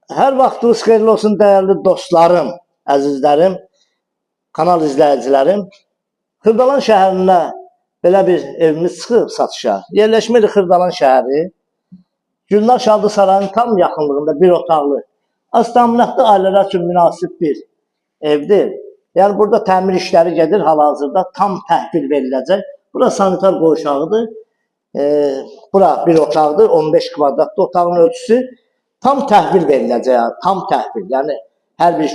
Hər vaxtınız xeyirli olsun dəyərli dostlarım, əzizlərim, kanal izləyicilərim. Xırdalan şəhərində belə bir evimiz çıxıb satışa. Yerləşməli Xırdalan şəhəri, Gülnar Şadlı Sarayının tam yaxınlığında bir otaqlı, az təminatlı ailələr üçün münasib bir evdir. Yəni burada təmir işləri gedir, hal-hazırda tam təhvil veriləcək. Bura sanitar qoğuşağıdır. Bura bir otaqdır, 15 kvadratlı otağın ölçüsü. Tam təhvil veriləcək, tam təhvil. Yəni hər bir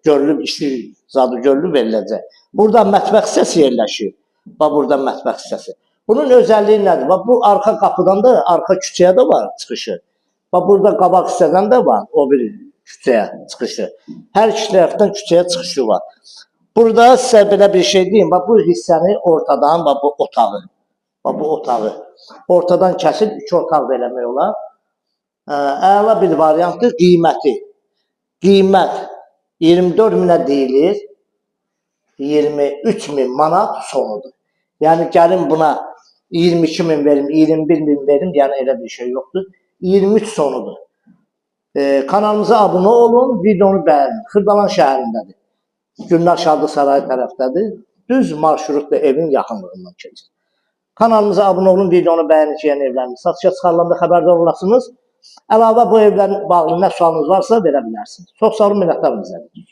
görülüb, işi zadı görülüb veriləcək. Burada mətbəx hissəsi yerləşir. Bax, burada mətbəx hissəsi. Bunun özəlliyi nədir? Bax, bu arxa qapıdan da, arxa küçəyə də var çıxışı. Bax, burada qabaq hissədən də var, o bir küçəyə çıxışı. Hər iki tərəfdən küçəyə çıxışı var. Burada sizə belə bir şey deyim. Bax, bu hissəni ortadan, bax, bu otağı. Bax, bu otağı. Ortadan kəsib iki otaq vermək olar. Əla bir variantdır, qiyməti. Qiymət 24 minə deyilir, 23 min manat sonudur. Yəni gəlin buna 22 min verim, 21 min verim, yəni elə bir şey yoxdur. 23 sonudur. Kanalımıza abunə olun, videonu bəyənin. Xırdalan şəhərindədir. Gülnar Şadlı Sarayı tərəfdədir. Düz marşrutla evin yaxınlığından keçir. Kanalımıza abunə olun, videonu bəyənin ki, yeni evlərimiz satışa çıxarılanda xəbərdar olasınız. Əlavə bu evlə bağlı nə sualınız varsa verə bilərsiniz. Çox sağ olun, minnətdarım izlədiniz.